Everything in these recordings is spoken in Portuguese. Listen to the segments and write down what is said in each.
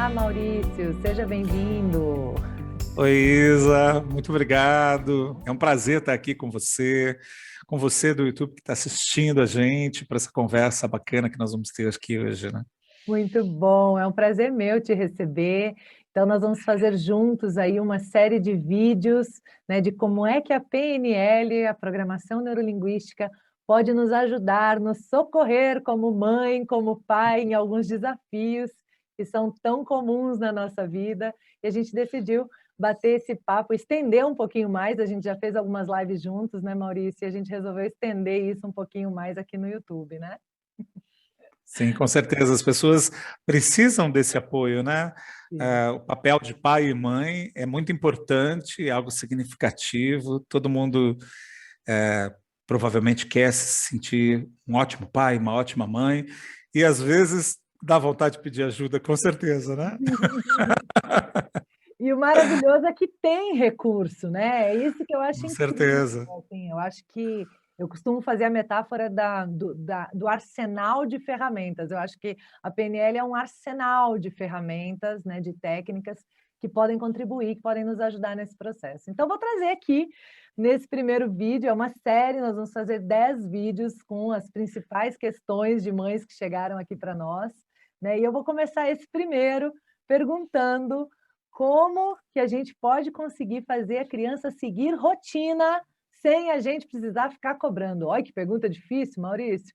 Olá, Maurício, seja bem-vindo. Oi, Isa, muito obrigado. É um prazer estar aqui com você do YouTube que está assistindo a gente para essa conversa bacana que nós vamos ter aqui hoje, né? Muito bom, é um prazer meu te receber. Então, nós vamos fazer juntos aí uma série de vídeos, né, de como é que a PNL, a Programação Neurolinguística, pode nos ajudar, nos socorrer como mãe, como pai, em alguns desafios que são tão comuns na nossa vida. E a gente decidiu bater esse papo, estender um pouquinho mais. A gente já fez algumas lives juntos, né, Maurício? E a gente resolveu estender isso um pouquinho mais aqui no YouTube, né? Sim, com certeza. As pessoas precisam desse apoio, né? Sim. O papel de pai e mãe é muito importante, é algo significativo. Todo mundo provavelmente quer se sentir um ótimo pai, uma ótima mãe, e às vezes dá vontade de pedir ajuda, com certeza, né? E o maravilhoso é que tem recurso, né, é isso que eu acho Com incrível, certeza. assim, eu acho que eu costumo fazer a metáfora do arsenal de ferramentas, eu acho que a PNL é um arsenal de ferramentas, né, de técnicas que podem contribuir, que podem nos ajudar nesse processo. Então vou trazer aqui, nesse primeiro vídeo, é uma série, nós vamos fazer 10 vídeos com as principais questões de mães que chegaram aqui para nós, né, e eu vou começar esse primeiro perguntando como que a gente pode conseguir fazer a criança seguir rotina sem a gente precisar ficar cobrando? Olha que pergunta difícil, Maurício.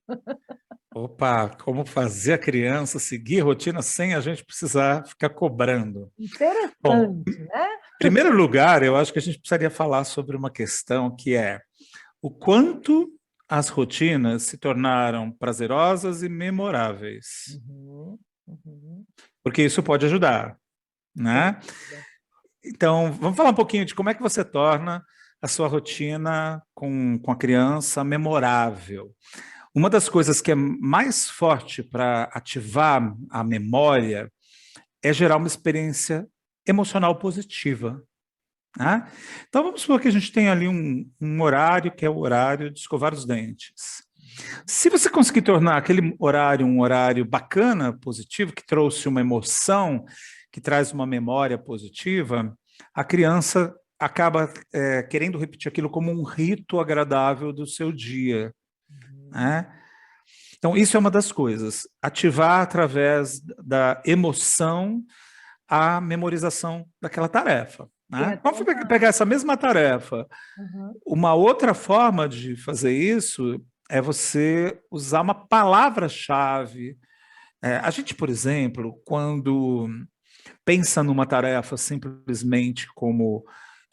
Opa, como fazer a criança seguir rotina sem a gente precisar ficar cobrando? Bom, Interessante, né? em primeiro lugar, eu acho que a gente precisaria falar sobre uma questão que é o quanto as rotinas se tornaram prazerosas e memoráveis, Uhum, uhum, porque isso pode ajudar, sem né? dúvida. Então, vamos falar um pouquinho de como é que você torna a sua rotina com a criança memorável. Uma das coisas que é mais forte para ativar a memória é gerar uma experiência emocional positiva, né? Então vamos supor que a gente tem ali um horário que é o horário de escovar os dentes. Se você conseguir tornar aquele horário um horário bacana, positivo, que trouxe uma emoção, que traz uma memória positiva, a criança acaba querendo repetir aquilo como um rito agradável do seu dia, Uhum. né? Então, isso é uma das coisas. Ativar através da emoção a memorização daquela tarefa, Tem né? até Vamos uma... pegar essa mesma tarefa. Uhum. Uma outra forma de fazer isso é você usar uma palavra-chave. A gente, por exemplo, quando pensa numa tarefa simplesmente como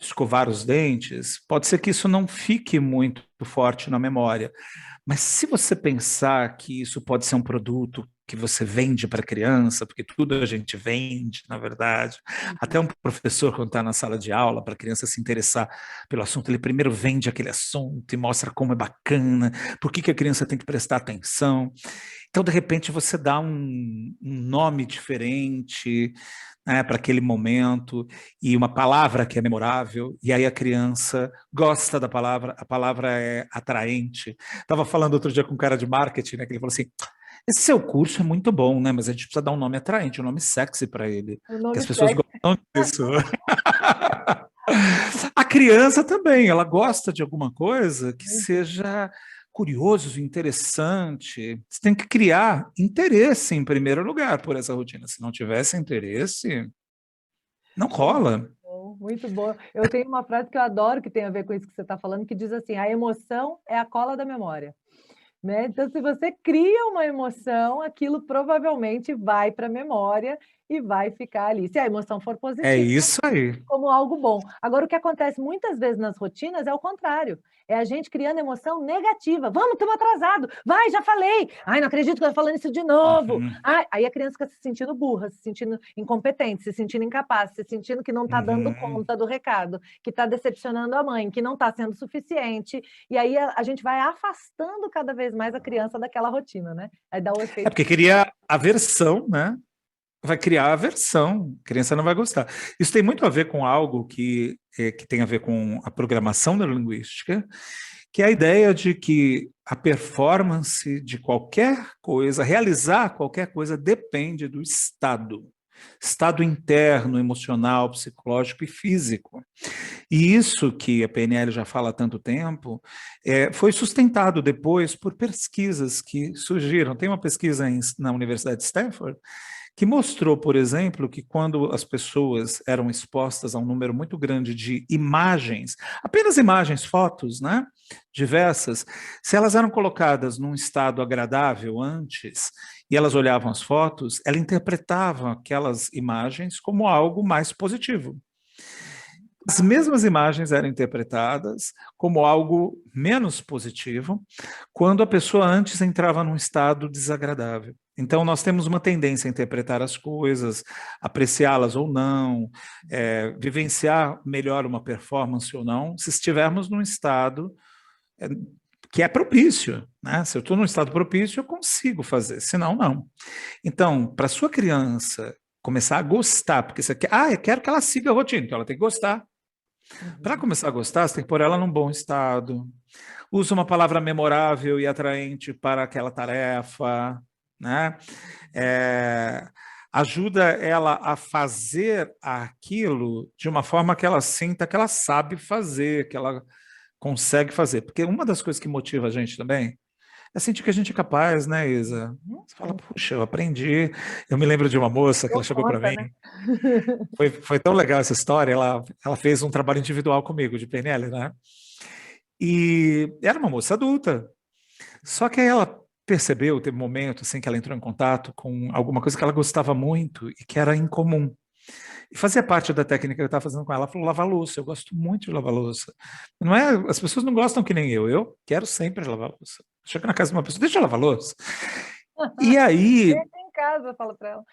escovar os dentes, pode ser que isso não fique muito forte na memória. Mas se você pensar que isso pode ser um produto que você vende para criança, porque tudo a gente vende, na verdade, até um professor, quando está na sala de aula, para a criança se interessar pelo assunto, ele primeiro vende aquele assunto e mostra como é bacana, por que a criança tem que prestar atenção. Então, de repente, você dá um nome diferente, né, para aquele momento e uma palavra que é memorável, e aí a criança gosta da palavra, a palavra é atraente. Estava falando outro dia com um cara de marketing, né, que ele falou assim: esse seu curso é muito bom, né, mas a gente precisa dar um nome atraente, um nome sexy para ele, O que nome as pessoas sexy. gostam disso. A criança também, ela gosta de alguma coisa que Muito. seja curioso, interessante. Você tem que criar interesse em primeiro lugar por essa rotina. Se não tivesse interesse, não rola. Bom, muito bom. Eu tenho uma frase que eu adoro, que tem a ver com isso que você está falando, que diz assim: a emoção é a cola da memória. Né? Então, se você cria uma emoção, aquilo provavelmente vai para a memória e vai ficar ali. Se a emoção for É positiva, isso aí. como algo bom. Agora, o que acontece muitas vezes nas rotinas é o contrário. É a gente criando emoção negativa. Vamos, estamos atrasado. Vai, já falei. Ai, não acredito que eu estou falando isso de novo. Uhum, Ai, aí a criança fica se sentindo burra, se sentindo incompetente, se sentindo incapaz, se sentindo que não está dando uhum. conta do recado, que está decepcionando a mãe, que não está sendo suficiente. E aí a gente vai afastando cada vez mais a criança daquela rotina, né? Aí dá o É efeito. porque cria aversão, né? Vai criar aversão, a criança não vai gostar. Isso tem muito a ver com algo que tem a ver com a programação neurolinguística, que é a ideia de que a performance de qualquer coisa, realizar qualquer coisa, depende do estado. estado interno, emocional, psicológico e físico. E isso que a PNL já fala há tanto tempo, foi sustentado depois por pesquisas que surgiram. Tem uma pesquisa na Universidade de Stanford que mostrou, por exemplo, que quando as pessoas eram expostas a um número muito grande de imagens, apenas imagens, fotos, né, diversas, se elas eram colocadas num estado agradável antes e elas olhavam as fotos, ela interpretava aquelas imagens como algo mais positivo. As mesmas imagens eram interpretadas como algo menos positivo quando a pessoa antes entrava num estado desagradável. Então, nós temos uma tendência a interpretar as coisas, apreciá-las ou não, vivenciar melhor uma performance ou não, se estivermos num estado que é propício, né? Se eu estou num estado propício, eu consigo fazer, senão não. Então, para sua criança começar a gostar, porque você quer, eu quero que ela siga a rotina, então ela tem que gostar. Para começar a gostar, você tem que pôr ela num bom estado. Usa uma palavra memorável e atraente para aquela tarefa, né? Ajuda ela a fazer aquilo de uma forma que ela sinta que ela sabe fazer, que ela consegue fazer. Porque uma das coisas que motiva a gente também é sentir que a gente é capaz, né, Isa? Você fala, puxa, eu aprendi. Eu me lembro de uma moça que ela chegou para mim. Né? Foi tão legal essa história. Ela fez um trabalho individual comigo, de PNL, né? E era uma moça adulta. Só que aí ela percebeu, teve um momento assim que ela entrou em contato com alguma coisa que ela gostava muito e que era incomum. E fazia parte da técnica que eu estava fazendo com ela. Ela falou, lavar louça. Eu gosto muito de lavar louça. Não é, as pessoas não gostam que nem eu. Eu quero sempre lavar louça. Chego na casa de uma pessoa, deixa eu lavar louça. E aí... Deixa em casa, eu falo para ela.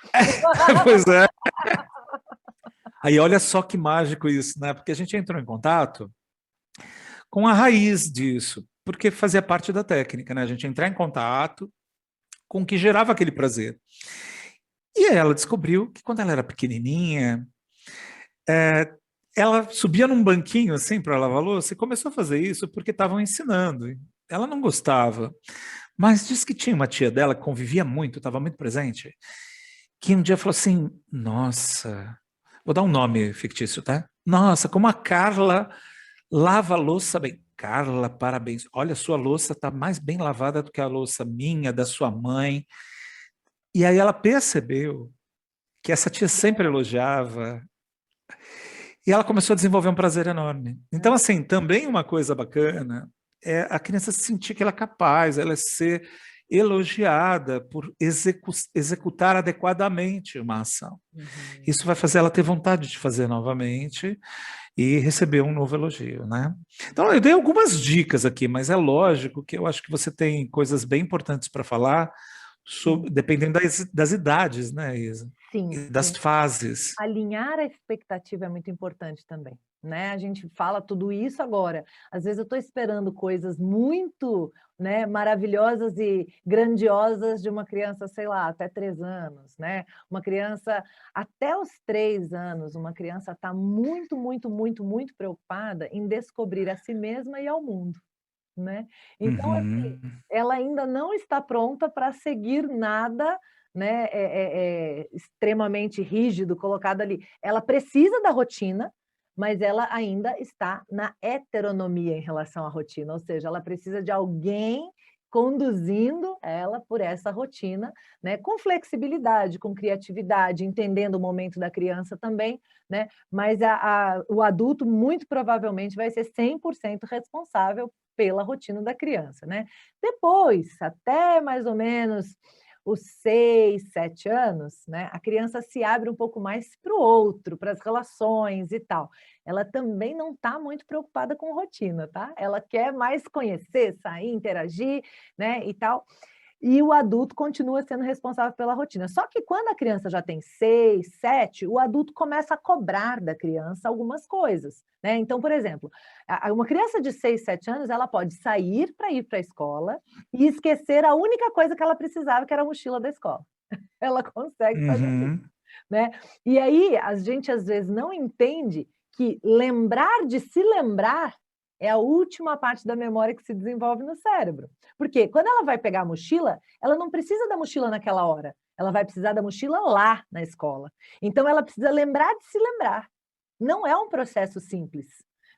Pois é. Aí olha só que mágico isso, né? Porque a gente entrou em contato com a raiz disso, porque fazia parte da técnica, né? A gente entrar em contato com o que gerava aquele prazer. E aí ela descobriu que quando ela era pequenininha, ela subia num banquinho assim para lavar louça e começou a fazer isso porque estavam ensinando. Ela não gostava, mas disse que tinha uma tia dela que convivia muito, estava muito presente, que um dia falou assim, nossa, vou dar um nome fictício, tá? Nossa, como a Carla lava a louça bem. Carla, parabéns. Olha, sua louça está mais bem lavada do que a louça minha, da sua mãe. E aí ela percebeu que essa tia sempre elogiava e ela começou a desenvolver um prazer enorme. Então, assim, também uma coisa bacana é a criança sentir que ela é capaz, ela é ser elogiada por executar adequadamente uma ação. Isso vai fazer ela ter vontade de fazer novamente e receber um novo elogio, né? Então, eu dei algumas dicas aqui, mas é lógico que eu acho que você tem coisas bem importantes para falar, dependendo das idades, né, Isa? Sim, E das sim. fases. Alinhar a expectativa é muito importante também, né? A gente fala tudo isso agora. Às vezes eu estou esperando coisas muito, né, maravilhosas e grandiosas de uma criança, sei lá, até 3 anos, né? Uma criança até os 3 anos, uma criança está muito, muito, muito, muito preocupada em descobrir a si mesma e ao mundo, né? Então, assim, ela ainda não está pronta para seguir nada, né, extremamente rígido colocado ali. Ela precisa da rotina, mas ela ainda está na heteronomia em relação à rotina, ou seja, ela precisa de alguém conduzindo ela por essa rotina, né, com flexibilidade, com criatividade, entendendo o momento da criança também, né, mas o adulto muito provavelmente vai ser 100% responsável pela rotina da criança, né. Depois, até mais ou menos os 6, 7 anos, né, a criança se abre um pouco mais para o outro, para as relações e tal. Ela também não está muito preocupada com rotina, tá? Ela quer mais conhecer, sair, interagir, né, e tal. E o adulto continua sendo responsável pela rotina. Só que quando a criança já tem 6, 7, o adulto começa a cobrar da criança algumas coisas, né? Então, por exemplo, uma criança de 6, 7 anos, ela pode sair para ir para a escola e esquecer a única coisa que ela precisava, que era a mochila da escola. Ela consegue fazer isso, né? E aí, a gente às vezes não entende que lembrar de se lembrar é a última parte da memória que se desenvolve no cérebro. Porque quando ela vai pegar a mochila, ela não precisa da mochila naquela hora. ela vai precisar da mochila lá na escola. Então, ela precisa lembrar de se lembrar. Não é um processo simples,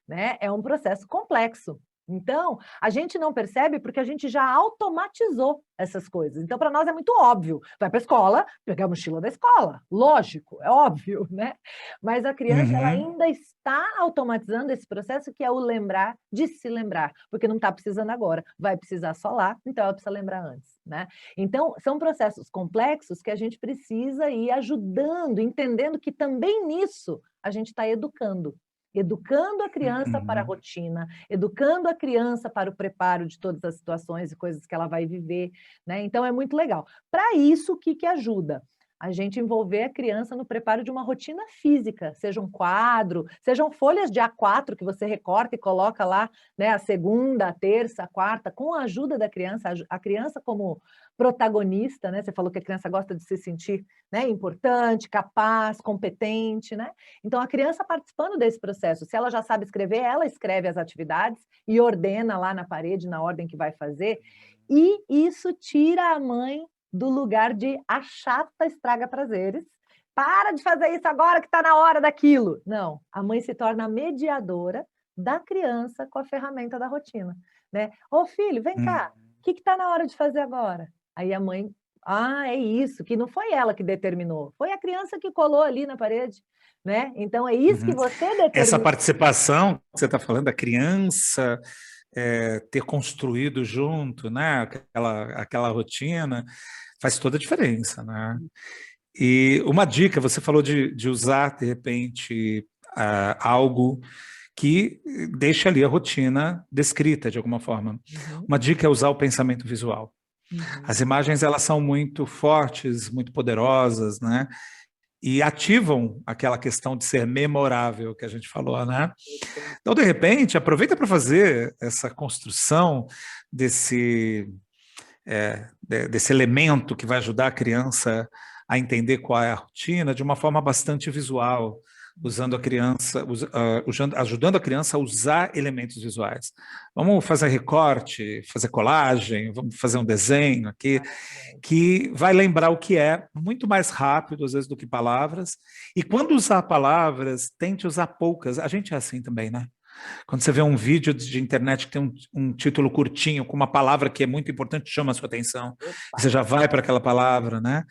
né? É um processo complexo. Então, a gente não percebe porque a gente já automatizou essas coisas. Então, para nós é muito óbvio. Vai para a escola, pegar a mochila da escola. Lógico, é óbvio, né? Mas a criança ela ainda está automatizando esse processo que é o lembrar de se lembrar, porque não está precisando agora, vai precisar só lá, então ela precisa lembrar antes, né? Então, são processos complexos que a gente precisa ir ajudando, entendendo que também nisso a gente está educando. Educando a criança para a rotina, educando a criança para o preparo de todas as situações e coisas que ela vai viver, né? Então, é muito legal. Para isso, o que ajuda? A gente envolver a criança no preparo de uma rotina física, seja um quadro, sejam folhas de A4 que você recorta e coloca lá, né, a segunda, a terça, a quarta, com a ajuda da criança, a criança como protagonista, né? Você falou que a criança gosta de se sentir, né, importante, capaz, competente, né? Então, a criança participando desse processo, se ela já sabe escrever, ela escreve as atividades e ordena lá na parede, na ordem que vai fazer, e isso tira a mãe do lugar de a chata estraga prazeres. Para de fazer isso agora que está na hora daquilo. Não, a mãe se torna a mediadora da criança com a ferramenta da rotina, né? Ô filho, vem cá, o que está na hora de fazer agora? Aí a mãe, é isso, que não foi ela que determinou, foi a criança que colou ali na parede, né? Então é isso que você determinou. Essa participação que você está falando, da criança ter construído junto, né, aquela rotina, faz toda a diferença, né? E uma dica, você falou de usar, de repente, algo que deixa ali a rotina descrita de alguma forma. Uma dica é usar o pensamento visual. As imagens, elas são muito fortes, muito poderosas, né? E ativam aquela questão de ser memorável que a gente falou, né? Então, de repente, aproveita para fazer essa construção desse elemento que vai ajudar a criança a entender qual é a rotina de uma forma bastante visual, usando a criança, ajudando a criança a usar elementos visuais. Vamos fazer recorte, fazer colagem, vamos fazer um desenho aqui, que vai lembrar o que é, muito mais rápido, às vezes, do que palavras. E quando usar palavras, tente usar poucas. A gente é assim também, né? Quando você vê um vídeo de internet que tem um título curtinho, com uma palavra que é muito importante, chama a sua atenção, você já vai para aquela palavra, né?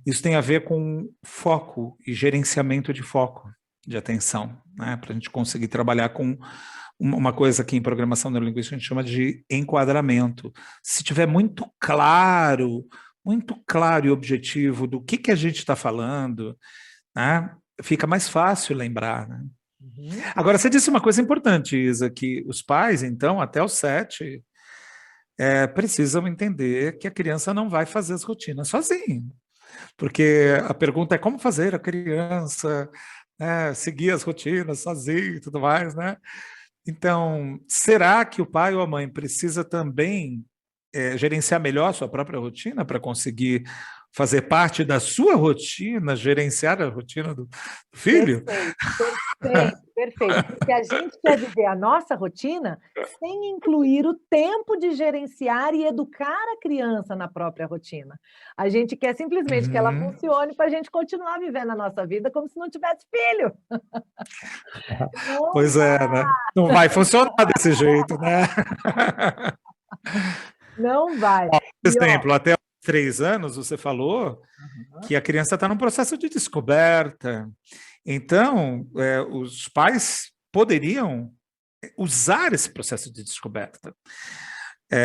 Isso tem a ver com foco e gerenciamento de foco, de atenção, né? Para a gente conseguir trabalhar com uma coisa que em programação neurolinguística a gente chama de enquadramento. Se tiver muito claro e objetivo do que a gente está falando, né? Fica mais fácil lembrar, né? Agora, você disse uma coisa importante, Isa, que os pais, então, até os 7, precisam entender que a criança não vai fazer as rotinas sozinha. Porque a pergunta é como fazer a criança seguir as rotinas sozinho e tudo mais, né? Então, será que o pai ou a mãe precisa também gerenciar melhor a sua própria rotina para conseguir fazer parte da sua rotina, gerenciar a rotina do filho? Perfeito. Porque a gente quer viver a nossa rotina sem incluir o tempo de gerenciar e educar a criança na própria rotina. A gente quer simplesmente que ela funcione para a gente continuar vivendo a nossa vida como se não tivesse filho. Pois é, né? Não vai funcionar desse jeito, né? Não vai. Por exemplo, até os 3 anos, você falou que a criança está num processo de descoberta. Então, os pais poderiam usar esse processo de descoberta.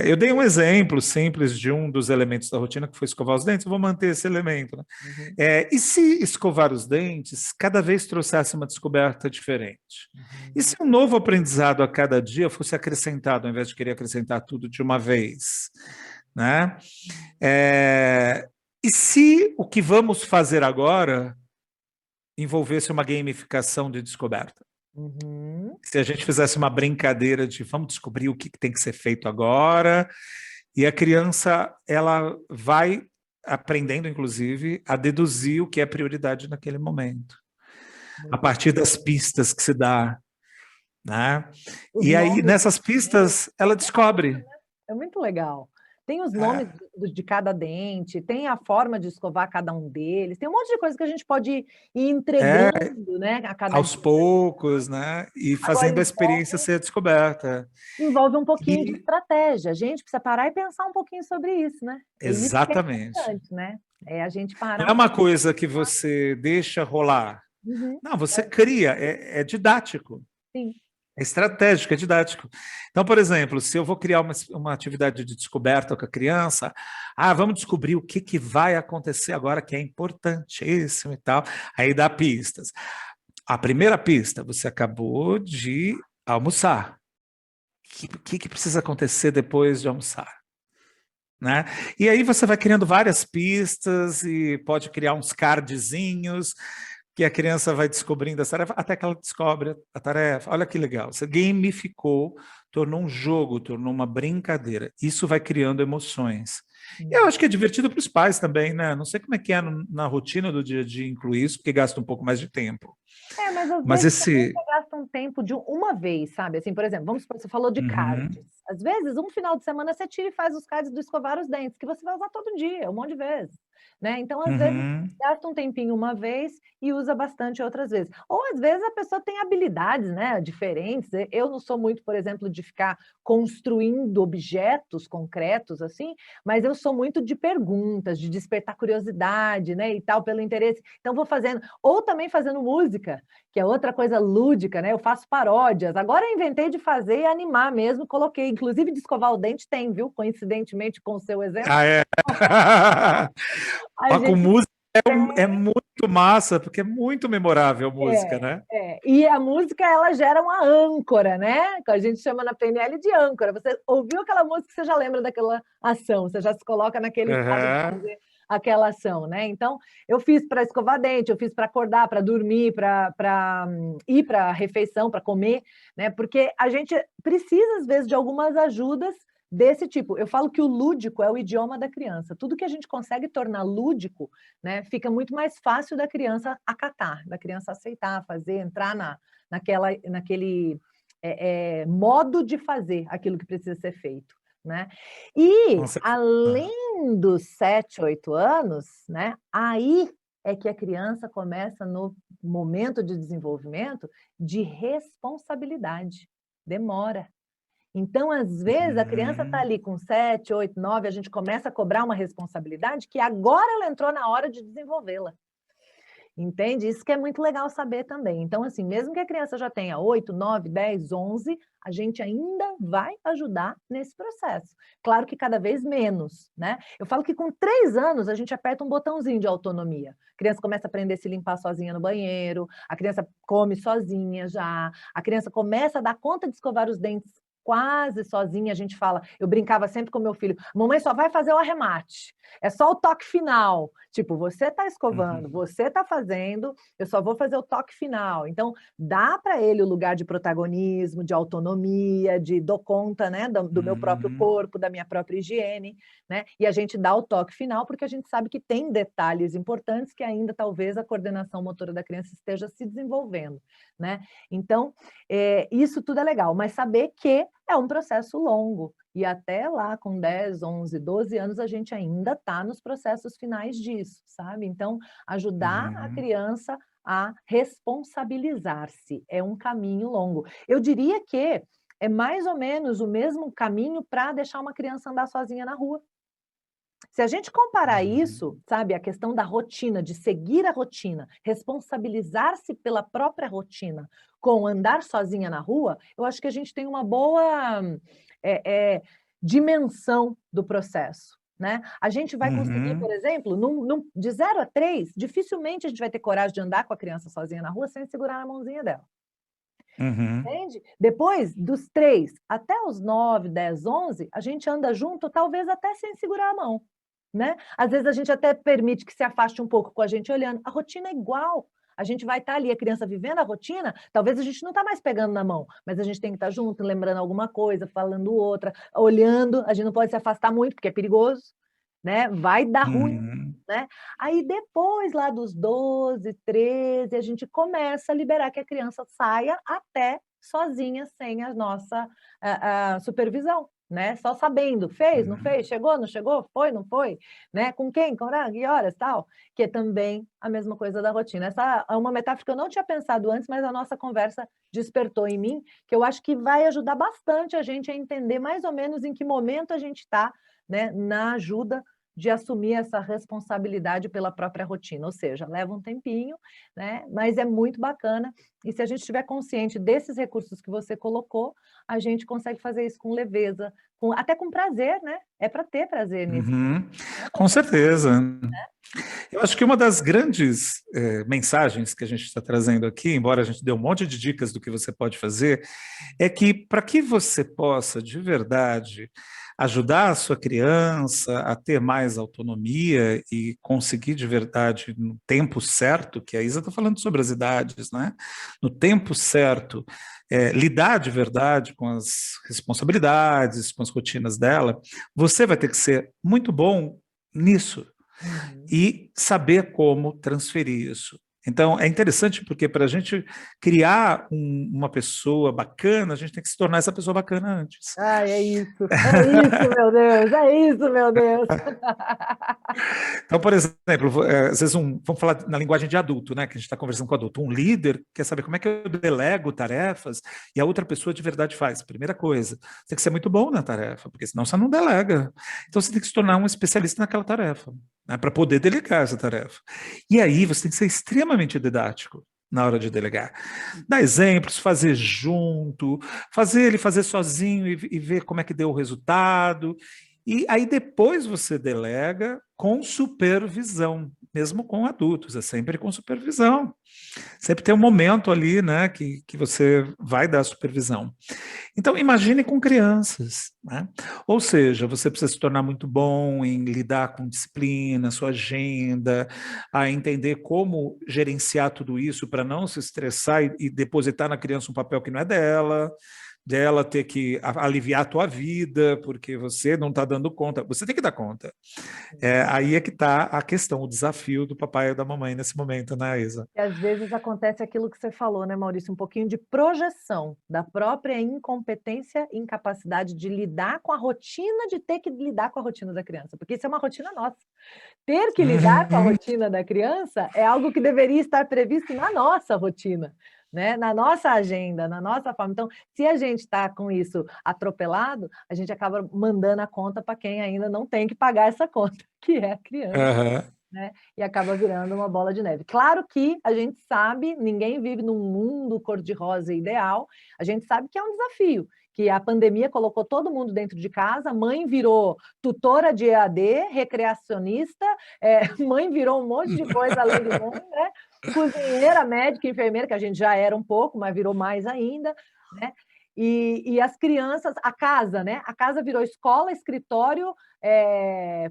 Eu dei um exemplo simples de um dos elementos da rotina, que foi escovar os dentes, eu vou manter esse elemento, né? E se escovar os dentes cada vez trouxesse uma descoberta diferente? E se um novo aprendizado a cada dia fosse acrescentado, ao invés de querer acrescentar tudo de uma vez? Né? E se o que vamos fazer agora envolvesse uma gamificação de descoberta? Se a gente fizesse uma brincadeira de vamos descobrir o que tem que ser feito agora, e a criança ela vai aprendendo, inclusive, a deduzir o que é prioridade naquele momento, a partir das pistas que se dá, né? E aí, nessas pistas, ela descobre. É muito legal. Tem os nomes É, de cada dente, tem a forma de escovar cada um deles, tem um monte de coisa que a gente pode ir é, entregando, né, a cada aos dia. poucos, né? E Agora, fazendo a experiência ser descoberta. envolve um pouquinho de E estratégia. A gente precisa parar e pensar um pouquinho sobre isso, né? É isso que é exatamente. importante, né? É a gente Não parar é um uma pouquinho. coisa que você deixa rolar. Uhum. Não, você cria, é didático. Sim. É estratégico, é didático. Então, por exemplo, se eu vou criar uma atividade de descoberta com a criança, vamos descobrir o que, que vai acontecer agora que é importantíssimo e tal. Aí dá pistas. A primeira pista, você acabou de almoçar. O que precisa acontecer depois de almoçar? Né? E aí você vai criando várias pistas e pode criar uns cardzinhos que a criança vai descobrindo essa tarefa até que ela descobre a tarefa. Olha que legal. Você gamificou, tornou um jogo, tornou uma brincadeira. Isso vai criando emoções. E eu Uhum. acho que é divertido para os pais também, né? Não sei como é que é na rotina do dia a dia incluir isso, porque gasta um pouco mais de tempo. É, mas às Mas vezes também esse. você gasta um tempo de uma vez, sabe? Assim, por exemplo, vamos supor, você falou de cards. Uhum, Às vezes, um final de semana você tira e faz os cards do escovar os dentes, que você vai usar todo dia, um monte de vezes, né? Então, às vezes, uhum, gasta um tempinho uma vez e usa bastante outras vezes. Ou, às vezes, a pessoa tem habilidades, né, diferentes. Eu não sou muito, por exemplo, de ficar construindo objetos concretos, assim, mas eu sou muito de perguntas, de despertar curiosidade, né, e tal, pelo interesse. Então, vou fazendo, ou também fazendo música, que é outra coisa lúdica, né? Eu faço paródias. Agora eu inventei de fazer e animar mesmo, coloquei, inclusive de escovar o dente tem, viu? Coincidentemente com o seu exemplo, é. a Ó, com gente música é tem. muito massa, porque é muito memorável a música, É, né? é. E a música, ela gera uma âncora, né? Que a gente chama na PNL de âncora. Você ouviu aquela música, você já lembra daquela ação, você já se coloca naquele estado de Uhum. fazer aquela ação, né? Então, eu fiz para escovar dente, eu fiz para acordar, para dormir, para ir para a refeição, para comer, né? Porque a gente precisa, às vezes, de algumas ajudas desse tipo. Eu falo que o lúdico é o idioma da criança. Tudo que a gente consegue tornar lúdico, né, fica muito mais fácil da criança acatar, da criança aceitar, fazer, entrar naquele modo de fazer aquilo que precisa ser feito, né? Com E certeza. além dos 7, 8 anos, né, aí é que a criança começa no momento de desenvolvimento de responsabilidade. Demora. Então, às vezes, a criança está Uhum. ali com 7, 8, 9, a gente começa a cobrar uma responsabilidade que agora ela entrou na hora de desenvolvê-la. Entende? Isso que é muito legal saber também. Então, assim, mesmo que a criança já tenha 8, 9, 10, 11, a gente ainda vai ajudar nesse processo. Claro que cada vez menos, né? Eu falo que com 3 anos a gente aperta um botãozinho de autonomia. A criança começa a aprender a se limpar sozinha no banheiro, a criança come sozinha já, a criança começa a dar conta de escovar os dentes quase sozinha. A gente fala, eu brincava sempre com meu filho, mamãe só vai fazer o arremate, é só o toque final. Tipo, você está escovando, Uhum. você está fazendo, eu só vou fazer o toque final. Então, dá para ele o lugar de protagonismo, de autonomia, de dou conta, né, do meu próprio Uhum. corpo, da minha própria higiene, né? E a gente dá o toque final porque a gente sabe que tem detalhes importantes que ainda talvez a coordenação motora da criança esteja se desenvolvendo, né? Então, isso tudo é legal, mas saber que é um processo longo. E até lá, com 10, 11, 12 anos, a gente ainda está nos processos finais disso, sabe? Então, ajudar a Uhum. criança a responsabilizar-se é um caminho longo. Eu diria que é mais ou menos o mesmo caminho para deixar uma criança andar sozinha na rua. Se a gente comparar Uhum. isso, sabe, a questão da rotina, de seguir a rotina, responsabilizar-se pela própria rotina, com andar sozinha na rua, eu acho que a gente tem uma boa dimensão do processo, né? A gente vai conseguir, Uhum. por exemplo, de 0 a 3, dificilmente a gente vai ter coragem de andar com a criança sozinha na rua sem segurar na mãozinha dela. Uhum. Entende? Depois dos 3 até os 9, 10, 11, a gente anda junto, talvez até sem segurar a mão, né? Às vezes a gente até permite que se afaste um pouco com a gente olhando. A rotina é igual. A gente vai estar ali, a criança vivendo a rotina, talvez a gente não está mais pegando na mão, mas a gente tem que estar junto, lembrando alguma coisa, falando outra, olhando. A gente não pode se afastar muito, porque é perigoso, né? Vai dar ruim, Uhum. né? Aí depois, lá dos 12, 13, a gente começa a liberar que a criança saia até sozinha, sem a nossa supervisão. né? Só sabendo, fez, não Uhum. fez, chegou, não chegou, foi, não foi, né? Com quem, com que horas, tal, que é também a mesma coisa da rotina. Essa é uma metáfora que eu não tinha pensado antes, mas a nossa conversa despertou em mim, que eu acho que vai ajudar bastante a gente a entender mais ou menos em que momento a gente está, né, na ajuda de assumir essa responsabilidade pela própria rotina, ou seja, leva um tempinho, né, mas é muito bacana, e se a gente estiver consciente desses recursos que você colocou, a gente consegue fazer isso com leveza, até com prazer, né? É para ter prazer nisso, Uhum. não é para Com ter. certeza. Eu acho que uma das grandes mensagens que a gente está trazendo aqui, embora a gente dê um monte de dicas do que você pode fazer, é que para que você possa, de verdade, ajudar a sua criança a ter mais autonomia e conseguir de verdade, no tempo certo, que a Isa está falando sobre as idades, né? No tempo certo, lidar de verdade com as responsabilidades, com as rotinas dela, você vai ter que ser muito bom nisso Uhum. e saber como transferir isso. Então, é interessante porque para a gente criar uma pessoa bacana, a gente tem que se tornar essa pessoa bacana antes. Ai, é isso, meu Deus, é isso, meu Deus. Então, por exemplo, às vezes vamos falar na linguagem de adulto, né? Que a gente está conversando com adulto. Um líder quer saber como é que eu delego tarefas e a outra pessoa de verdade faz. Primeira coisa, você tem que ser muito bom na tarefa, porque senão você não delega. Então, você tem que se tornar um especialista naquela tarefa, né? Para poder delegar essa tarefa. E aí, você tem que ser extremamente didático na hora de delegar. Dar exemplos, fazer junto, fazer ele fazer sozinho e ver como é que deu o resultado. E aí depois você delega com supervisão, mesmo com adultos, é sempre com supervisão. Sempre tem um momento ali, né, que você vai dar supervisão. Então, imagine com crianças, né? Ou seja, você precisa se tornar muito bom em lidar com disciplina, sua agenda, a entender como gerenciar tudo isso para não se estressar e depositar na criança um papel que não é dela ter que aliviar a tua vida, porque você não está dando conta. Você tem que dar conta. Aí é que está a questão, o desafio do papai e da mamãe nesse momento, né, Isa? E às vezes acontece aquilo que você falou, né, Maurício, um pouquinho de projeção da própria incompetência e incapacidade de lidar com a rotina, de ter que lidar com a rotina da criança, porque isso é uma rotina nossa. Ter que lidar com a Uhum. rotina da criança é algo que deveria estar previsto na nossa rotina, né? Na nossa agenda, na nossa forma. Então, se a gente está com isso atropelado, a gente acaba mandando a conta para quem ainda não tem que pagar essa conta, que é a criança, Uhum. né? E acaba virando uma bola de neve. Claro que a gente sabe, ninguém vive num mundo cor-de-rosa ideal, a gente sabe que é um desafio, que a pandemia colocou todo mundo dentro de casa, mãe virou tutora de EAD, recreacionista, mãe virou um monte de coisa além de mãe, né? Cozinheira, médica, enfermeira, que a gente já era um pouco, mas virou mais ainda, né? E as crianças, a casa, né? A casa virou escola, escritório,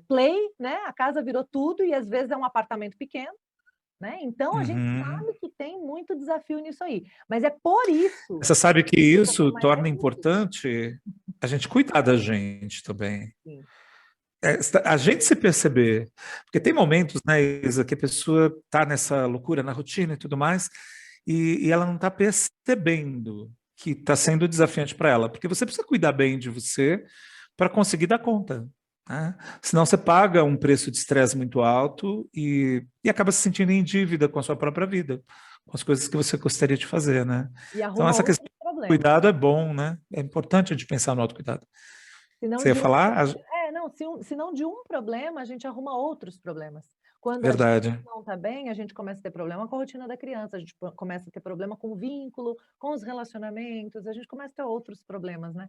play, né? A casa virou tudo e às vezes é um apartamento pequeno, né? Então a gente Uhum. sabe que tem muito desafio nisso aí, mas é por isso Você sabe que que precisa ter isso mais torna recursos. importante a gente cuidar da gente também. Sim. A gente se perceber, porque tem momentos, né, Isa, que a pessoa está nessa loucura, na rotina e tudo mais, e ela não está percebendo que está sendo desafiante para ela, porque você precisa cuidar bem de você para conseguir dar conta, né? Senão você paga um preço de estresse muito alto e acaba se sentindo em dívida com a sua própria vida, com as coisas que você gostaria de fazer, né? E Então, arruma essa questão outros do problemas. cuidado é bom, né? É importante a gente pensar no autocuidado. Se não Você ia de um falar? não, se não de um problema, a gente arruma outros problemas. Quando a gente Verdade. não está bem, a gente começa a ter problema com a rotina da criança, a gente começa a ter problema com o vínculo, com os relacionamentos, a gente começa a ter outros problemas, né?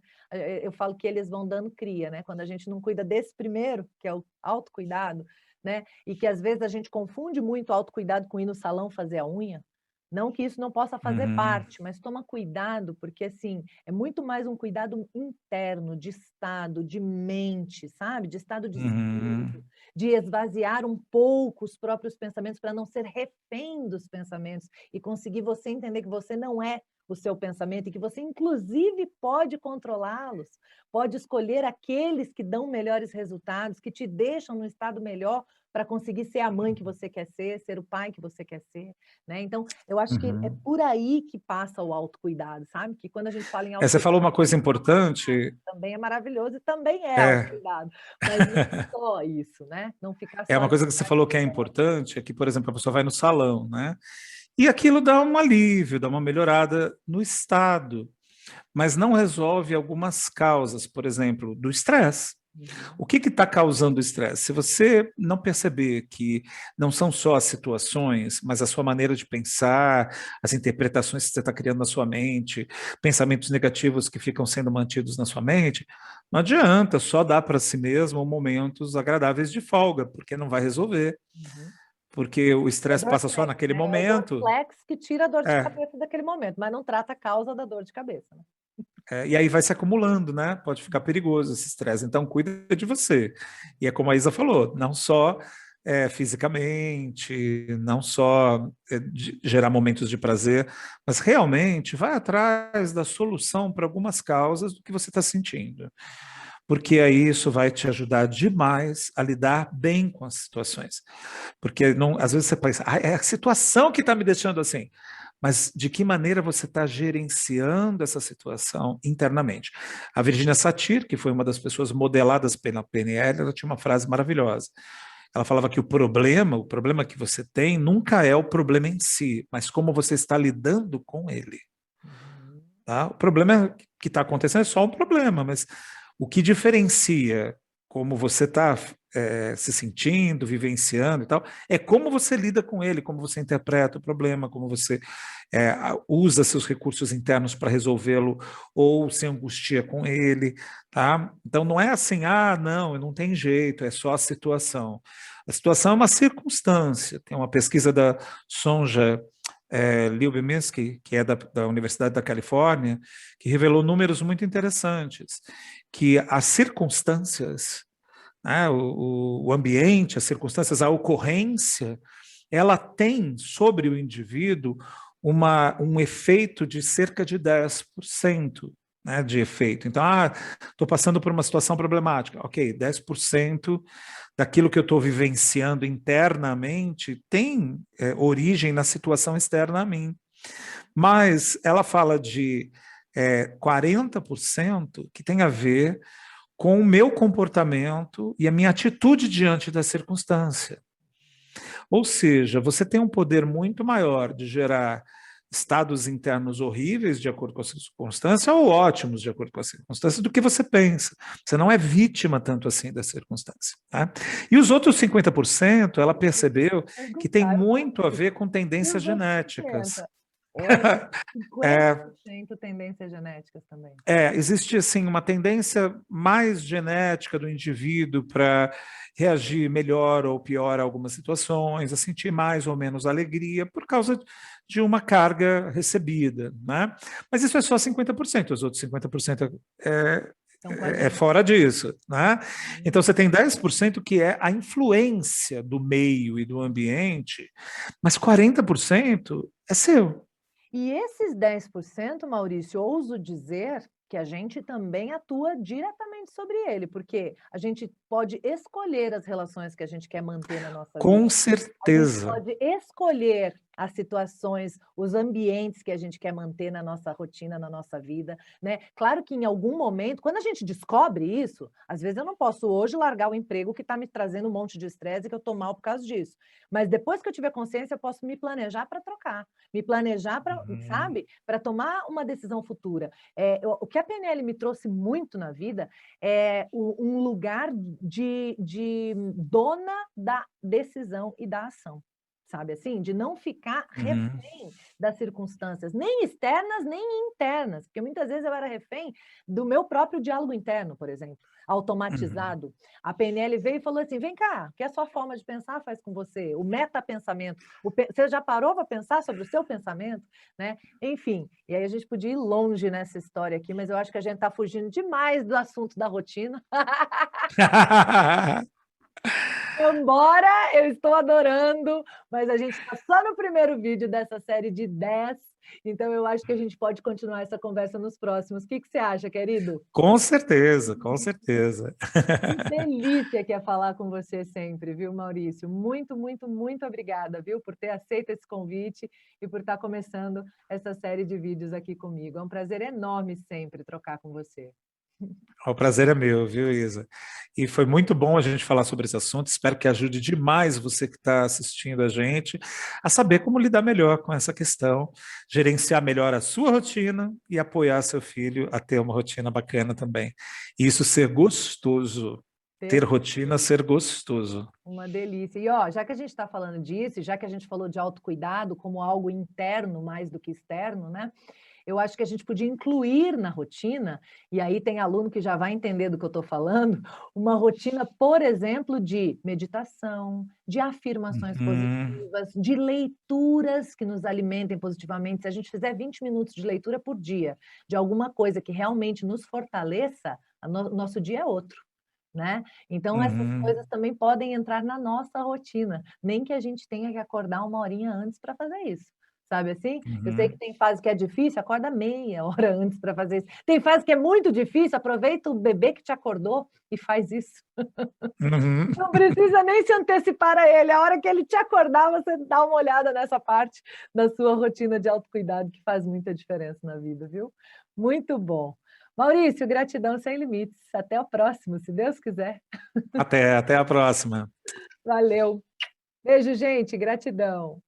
Eu falo que eles vão dando cria, né? Quando a gente não cuida desse primeiro, que é o autocuidado, né? E que às vezes a gente confunde muito o autocuidado com ir no salão fazer a unha. Não que isso não possa fazer Uhum. parte, mas toma cuidado, porque assim, é muito mais um cuidado interno, de estado, de mente, sabe? De estado de Uhum. espírito, de esvaziar um pouco os próprios pensamentos para não ser refém dos pensamentos e conseguir você entender que você não é o seu pensamento e que você, inclusive, pode controlá-los, pode escolher aqueles que dão melhores resultados, que te deixam num estado melhor para conseguir ser a mãe que você quer ser o pai que você quer ser, né? Então, eu acho que é Uhum. por aí que passa o autocuidado, sabe? Que quando a gente fala em Você falou autocuidado, uma coisa importante. também é maravilhoso e também é É, autocuidado, mas não só isso, né? Não ficar é só uma nessa coisa que você parte falou que é importante, é que, por exemplo, a pessoa vai no salão, né? E aquilo dá um alívio, dá uma melhorada no estado, mas não resolve algumas causas, por exemplo, do estresse. Uhum. O que está causando o estresse? Se você não perceber que não são só as situações, mas a sua maneira de pensar, as interpretações que você está criando na sua mente, pensamentos negativos que ficam sendo mantidos na sua mente, não adianta só dar para si mesmo momentos agradáveis de folga, porque não vai resolver, Uhum. porque o É o estresse passa só Dorflex, naquele né? É o momento. Dorflex que tira a dor de É, cabeça daquele momento, mas não trata a causa da dor de cabeça, né? e aí vai se acumulando, né? Pode ficar perigoso esse estresse. Então, cuida de você. E é como a Isa falou, não só fisicamente, não só gerar momentos de prazer, mas realmente vai atrás da solução para algumas causas do que você está sentindo. Porque aí isso vai te ajudar demais a lidar bem com as situações. Porque não, às vezes você pensa, é a situação que está me deixando assim. Mas de que maneira você está gerenciando essa situação internamente? A Virginia Satir, que foi uma das pessoas modeladas pela PNL, ela tinha uma frase maravilhosa. Ela falava que o problema que você tem, nunca é o problema em si, mas como você está lidando com ele. Uhum. Tá? O problema que está acontecendo é só um problema, mas o que diferencia como você está se sentindo, vivenciando e tal, é como você lida com ele, como você interpreta o problema, como você usa seus recursos internos para resolvê-lo ou se angustia com ele, tá? Então não é assim, não tem jeito, é só a situação. A situação é uma circunstância. Tem uma pesquisa da Sonja Lyubomirsky, que é da Universidade da Califórnia, que revelou números muito interessantes, que as circunstâncias, né, o ambiente, as circunstâncias, a ocorrência, ela tem sobre o indivíduo um efeito de cerca de 10%, né, de efeito. Então, estou passando por uma situação problemática. Ok, 10% daquilo que eu estou vivenciando internamente tem origem na situação externa a mim. Mas ela fala de 40% que tem a ver com o meu comportamento e a minha atitude diante da circunstância. Ou seja, você tem um poder muito maior de gerar estados internos horríveis de acordo com a circunstância ou ótimos de acordo com a circunstância do que você pensa. Você não é vítima tanto assim da circunstância. Tá? E os outros 50%, ela percebeu que tem Perguntar, eu muito a falo isso. ver com E tendências os outros genéticas. 50? Olha, É, 50% tendências genéticas também. existe assim uma tendência mais genética do indivíduo para reagir melhor ou pior a algumas situações, a sentir mais ou menos alegria por causa de uma carga recebida, né? Mas isso é só 50%, os outros 50% é, Então, com a é gente. fora disso, né? Uhum. Então você tem 10% que é a influência do meio e do ambiente, mas 40% é seu. E esses 10%, Maurício, ouso dizer que a gente também atua diretamente sobre ele, porque a gente pode escolher as relações que a gente quer manter na nossa vida. Com A gente certeza. pode escolher as situações, os ambientes que a gente quer manter na nossa rotina, na nossa vida, né? Claro que em algum momento, quando a gente descobre isso, às vezes eu não posso hoje largar o emprego que está me trazendo um monte de estresse e que eu estou mal por causa disso. Mas depois que eu tiver consciência, eu posso me planejar para trocar, me planejar para, Uhum. sabe, para tomar uma decisão futura. O que a PNL me trouxe muito na vida é um lugar de dona da decisão e da ação, sabe assim? De não ficar Uhum. refém das circunstâncias, nem externas, nem internas, porque muitas vezes eu era refém do meu próprio diálogo interno, por exemplo, Uhum. automatizado. A PNL veio e falou assim: vem cá, o que a sua forma de pensar faz com você? O metapensamento. Você já parou para pensar sobre o seu pensamento? Né? Enfim, e aí a gente podia ir longe nessa história aqui, mas eu acho que a gente está fugindo demais do assunto da rotina. Embora eu estou adorando, mas a gente está só no primeiro vídeo dessa série de 10, então eu acho que a gente pode continuar essa conversa nos próximos. O que você acha, querido? Com certeza, com certeza. Que delícia que é falar com você sempre, viu, Maurício? Muito, muito, muito obrigada, viu, por ter aceito esse convite e por estar começando essa série de vídeos aqui comigo. É um prazer enorme sempre trocar com você. O prazer é meu, viu, Isa? E foi muito bom a gente falar sobre esse assunto. Espero que ajude demais você que está assistindo a gente a saber como lidar melhor com essa questão, gerenciar melhor a sua rotina e apoiar seu filho a ter uma rotina bacana também. E isso ser gostoso. Ter rotina, ser gostoso. Uma delícia. E ó, já que a gente está falando disso, já que a gente falou de autocuidado como algo interno mais do que externo, né? Eu acho que a gente podia incluir na rotina, e aí tem aluno que já vai entender do que eu estou falando, uma rotina, por exemplo, de meditação, de afirmações positivas, de leituras que nos alimentem positivamente. Se a gente fizer 20 minutos de leitura por dia, de alguma coisa que realmente nos fortaleça, nosso dia é outro. Né? Então, essas coisas também podem entrar na nossa rotina, nem que a gente tenha que acordar 1 horinha antes para fazer isso. Sabe assim? Eu sei que tem fase que é difícil, acorda meia hora antes para fazer isso. Tem fase que é muito difícil, aproveita o bebê que te acordou e faz isso. Não precisa nem se antecipar a ele. A hora que ele te acordar, você dá uma olhada nessa parte da sua rotina de autocuidado, que faz muita diferença na vida, viu? Muito bom. Maurício, gratidão sem limites. Até o próximo, se Deus quiser. Até a próxima. Valeu. Beijo, gente. Gratidão.